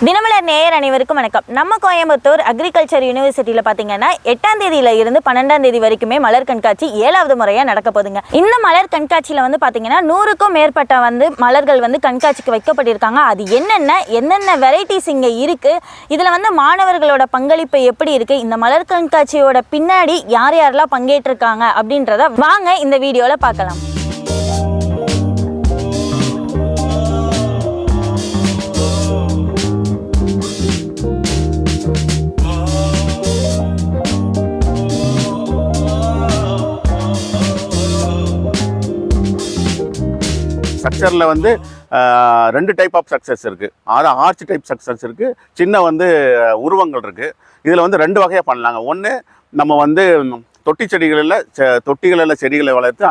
தினமலர் நேயர் அனைவருக்கும் வணக்கம். நம்ம கோயம்புத்தூர் அக்ரிகல்ச்சர் யூனிவர்சிட்டியில் பார்த்தீங்கன்னா 8ஆம் தேதியில இருந்து 12ஆம் தேதி வரைக்குமே மலர் கண்காட்சி 7வது முறையாக நடக்க போகுதுங்க. இந்த மலர் கண்காட்சியில் வந்து பார்த்தீங்கன்னா 100க்கும் மேற்பட்ட மலர்கள் கண்காட்சிக்கு வைக்கப்பட்டிருக்காங்க. அது என்னென்ன வெரைட்டிஸ் இங்கே இருக்குது, இதில் மாணவர்களோட பங்களிப்பு எப்படி இருக்குது, இந்த மலர் கண்காட்சியோட பின்னாடி யார் யாரெல்லாம் பங்கேற்றிருக்காங்க அப்படின்றத வாங்க இந்த வீடியோவில் பார்க்கலாம். ஸ்ட்ரக்சரில் ரெண்டு டைப் ஆஃப் ஸ்ட்ரக்சர்ஸ் இருக்குது. ஆர்ச் டைப் ஸ்ட்ரக்சர்ஸ் இருக்குது, சின்ன உருவங்கள் இருக்குது. இதில் ரெண்டு வகையாக பண்ணலாங்க. ஒன்று நம்ம தொட்டி தொட்டிகளில் செடிகளை வளர்த்து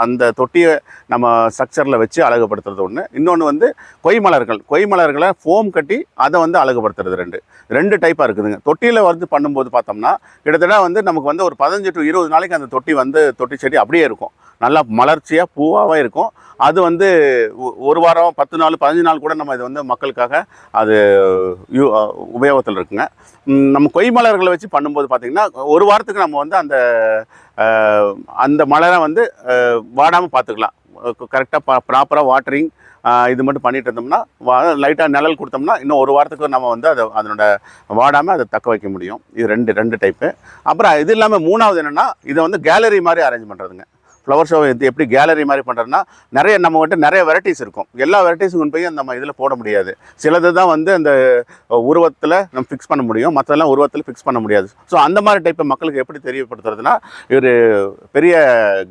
அந்த தொட்டியை நம்ம ஸ்ட்ரக்சரில் வச்சு அழகுபடுத்துறது ஒன்று. இன்னொன்று கொய்மலர்களை ஃபோம் கட்டி அதை அழகுபடுத்துறது. ரெண்டு டைப்பாக இருக்குதுங்க. தொட்டியில் பண்ணும்போது பார்த்தோம்னா கிட்டத்தட்ட நமக்கு ஒரு 15 to 20 நாளைக்கு அந்த தொட்டி செடி அப்படியே இருக்கும், நல்லா மலர்ச்சியாக பூவாகவே இருக்கும். அது ஒரு வாரம் 10 நாள் 15 நாள் கூட நம்ம இது மக்களுக்காக அது உபயோகத்தில் இருக்குங்க. நம்ம கொய்மலர்களை வச்சு பண்ணும்போது பார்த்திங்கன்னா ஒரு வாரத்துக்கு நம்ம அந்த மலரை வாடாமல் பார்த்துக்கலாம். கரெக்டாக ப்ராப்பராக வாட்டரிங் இது மட்டும் பண்ணிட்டு இருந்தோம்னா, லைட்டாக நிழல் கொடுத்தோம்னா இன்னும் ஒரு வாரத்துக்கு நம்ம அதனோட வாடாமல் அதை தக்க வைக்க முடியும். இது ரெண்டு டைப்பு. அப்புறம் இது இல்லாமல் மூணாவது என்னென்னா, இதை கேலரி மாதிரி அரேஞ்ச் பண்ணுறதுங்க. ஃப்ளவர் ஷோ எப்படி கேலரி மாதிரி பண்ணுறதுனா, நிறைய வெரைட்டிஸ் இருக்கும். எல்லா வெரைட்டிஸும் கொண்டு போய் நம்ம இதில் போட முடியாது. சிலது தான் அந்த உருவத்தில் நம்ம ஃபிக்ஸ் பண்ண முடியும், மற்றதெல்லாம் உருவத்தில் ஃபிக்ஸ் பண்ண முடியாது. ஸோ அந்த மாதிரி டைப்பை மக்களுக்கு எப்படி தெரியப்படுத்துறதுனா, ஒரு பெரிய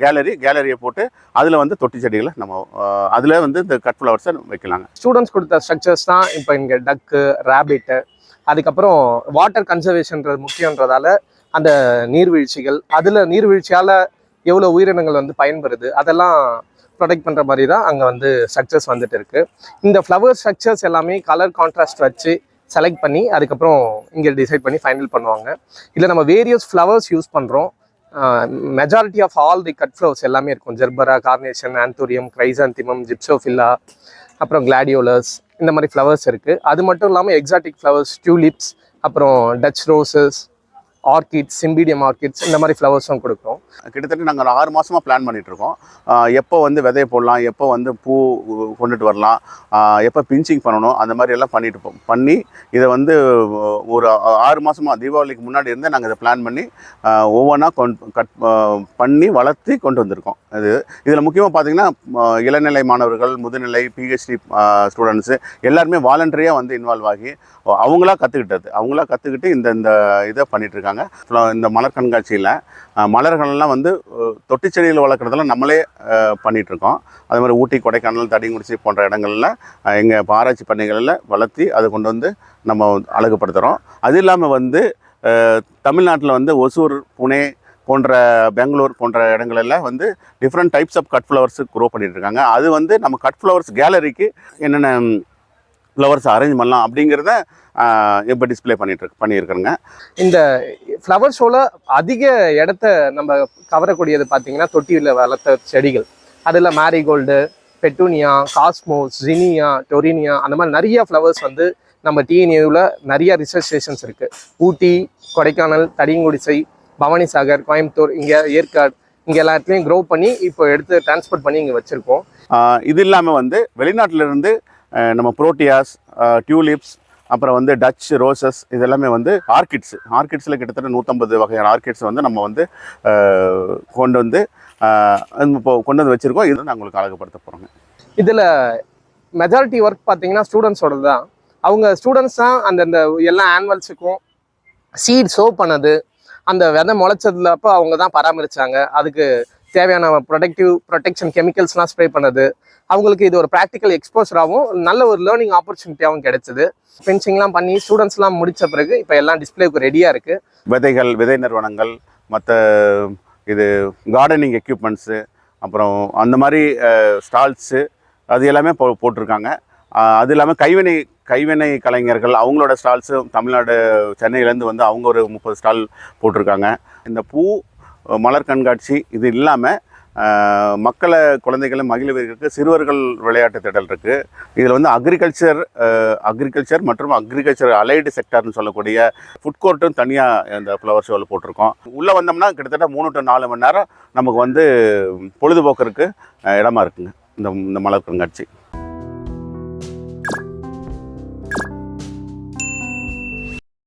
கேலரியை போட்டு அதில் தொட்டி செடிகளை நம்ம அதில் இந்த கட் ஃப்ளவர்ஸை வைக்கலாங்க. ஸ்டூடெண்ட்ஸ் கொடுத்த ஸ்ட்ரக்சர்ஸ் தான் இப்போ இங்கே டக்கு, ரேபிட்டு, அதுக்கப்புறம் வாட்டர் கன்சர்வேஷன்றது முக்கியன்றதால அந்த நீர்வீழ்ச்சிகள், அதில் நீர்வீழ்ச்சியால் எவ்வளோ உயிரினங்கள் பயன்படுது அதெல்லாம் ப்ரொடெக்ட் பண்ணுற மாதிரி தான் அங்கே ஸ்ட்ரக்சர்ஸ் இருக்குது. இந்த ஃப்ளவர் ஸ்ட்ரக்சர்ஸ் எல்லாமே கலர் கான்ட்ராஸ்ட் வச்சு செலக்ட் பண்ணி அதுக்கப்புறம் இங்கே டிசைட் பண்ணி ஃபைனல் பண்ணுவாங்க. இதில் நம்ம வேரியஸ் ஃப்ளவர்ஸ் யூஸ் பண்ணுறோம். Majority of all the cut flowers எல்லாமே இருக்கும். Gerbera, carnation, anthurium, chrysanthemum, gypsophila, அப்புறம் கிளாடியோலஸ், இந்த மாதிரி ஃப்ளவர்ஸ் இருக்குது. அது மட்டும் இல்லாமல் எக்ஸாட்டிக் ஃப்ளவர்ஸ், டியூலிப்ஸ், அப்புறம் Dutch roses, orchids, cymbidium orchids, இந்த மாதிரி ஃப்ளவர்ஸும் கொடுக்குறோம். கிட்டத்தட்ட நாங்கள் 6 மாதமாக பிளான் பண்ணிகிட்ருக்கோம். எப்போ விதையை போடலாம், எப்போ பூ கொண்டுட்டு வரலாம், எப்போ பிஞ்சிங் பண்ணணும், அந்த மாதிரி எல்லாம் பண்ணி இதை ஒரு 6 மாதமாக தீபாவளிக்கு முன்னாடி இருந்தே நாங்கள் இதை பிளான் பண்ணி ஒவ்வொன்றா கட் பண்ணி வளர்த்தி கொண்டு வந்திருக்கோம். இதில் முக்கியமாக பார்த்திங்கன்னா இளநிலை மாணவர்கள், முதுநிலை, பிஹெச்டி ஸ்டூடெண்ட்ஸு எல்லாருமே வாலண்டரியாக இன்வால்வ் ஆகி அவங்களா கற்றுக்கிட்டு இந்த இதை பண்ணிகிட்ருக்காங்க. இந்த மலர் கண்காட்சியில் மலர்கள்லாம் தொட்டி செடியில் வளர்க்குறதெல்லாம் நம்மளே பண்ணிகிட்ருக்கோம். அதே மாதிரி ஊட்டி, கொடைக்கானல், தடிங்குறிச்சி போன்ற இடங்களில் எங்கள் ஆராய்ச்சி பண்ணைகளில் வளர்த்தி அதை கொண்டு நம்ம அழகுபடுத்துகிறோம். அது இல்லாமல் தமிழ்நாட்டில் ஒசூர், புனே போன்ற பெங்களூர் போன்ற இடங்களெல்லாம் different types of cut flowers grow பண்ணிகிட்ருக்காங்க. அது நம்ம கட் ஃப்ளவர்ஸ் கேலரிக்கு என்னென்ன ஃப்ளவர்ஸ் அரேஞ்ச் பண்ணலாம் அப்படிங்கிறத இப்போ டிஸ்பிளே பண்ணியிருக்கிறேங்க. இந்த ஃப்ளவர் ஷோவில் அதிக இடத்த நம்ம கவரக்கூடியது பார்த்தீங்கன்னா தொட்டியில் வளர்த்த செடிகள். அதில் மேரிகோல்டு, பெட்டூனியா, காஸ்மோஸ், ஜினியா, டொரினியா, அந்த மாதிரி நிறைய ஃப்ளவர்ஸ் நம்ம டிஎன்ஏவில் நிறைய ரிசர்ச் ஸ்டேஷன்ஸ் இருக்குது. ஊட்டி, கொடைக்கானல், தடிங்குடிசை, பவானிசாகர், கோயம்புத்தூர், இங்கே ஏற்காடு, இங்கே எல்லா இடத்துலையும் க்ரோ பண்ணி இப்போ எடுத்து டிரான்ஸ்போர்ட் பண்ணி இங்கே வச்சுருக்கோம். இது இல்லாமல் வெளிநாட்டிலேருந்து நம்ம புரோட்டியாஸ், டியூலிப்ஸ், அப்புறம் டச் ரோசஸ், இதெல்லாமே ஆர்கிட்ஸில் கிட்டத்தட்ட 150 வகையான ஆர்கிட்ஸ் நம்ம கொண்டு வச்சுருக்கோம். இது நான் உங்களுக்கு அழகுபடுத்த போகிறோங்க. இதில் மெஜாரிட்டி ஒர்க் பார்த்தீங்கன்னா ஸ்டூடெண்ட்ஸோட தான். அவங்க ஸ்டூடெண்ட்ஸ் தான் அந்த எல்லா ஆனுவல்ஸுக்கும் சீட் சோ பண்ணது, அந்த விதை முளைச்சதுல அப்போ அவங்க தான் பராமரித்தாங்க. அதுக்கு தேவையான ப்ரொடெக்ஷன் கெமிக்கல்ஸ்லாம் ஸ்ப்ரே பண்ணது. அவங்களுக்கு இது ஒரு ப்ராக்டிக்கல் எக்ஸ்போசராகவும் நல்ல ஒரு லேர்னிங் ஆப்பர்ச்சுனிட்டியாகவும் கிடைச்சிது. ஃபென்சிங்லாம் பண்ணி ஸ்டூடெண்ட்ஸ்லாம் முடித்த பிறகு இப்போ எல்லாம் டிஸ்பிளேக்கு ரெடியாக இருக்குது. விதை நிறுவனங்கள், மற்ற இது கார்டனிங் எக்யூப்மெண்ட்ஸு, அப்புறம் அந்த மாதிரி ஸ்டால்ஸு, அது எல்லாமே போட்டிருக்காங்க. அது இல்லாமல் கைவினை கலைஞர்கள் அவங்களோட ஸ்டால்ஸு தமிழ்நாடு, சென்னையிலேருந்து அவங்க ஒரு 30 ஸ்டால் போட்டிருக்காங்க. இந்த மலர் கண்காட்சி இது இல்லாமல் மக்களை குழந்தைகளை மகிழ்வதற்கு சிறுவர்கள் விளையாட்டு திடல் இருக்குது. இதில் வந்து அக்ரிகல்ச்சர் மற்றும் அக்ரிகல்ச்சர் அலைடு செக்டர்னு சொல்லக்கூடிய ஃபுட் கோர்ட்டும் தனியாக இந்த ஃப்ளவர் ஷோவில் போட்டிருக்கோம். உள்ளே வந்தோம்னா கிட்டத்தட்ட 3 to 4 மணி நேரம் நமக்கு வந்து பொழுதுபோக்குறதுக்கு இடமா இருக்குங்க இந்த மலர் கண்காட்சி.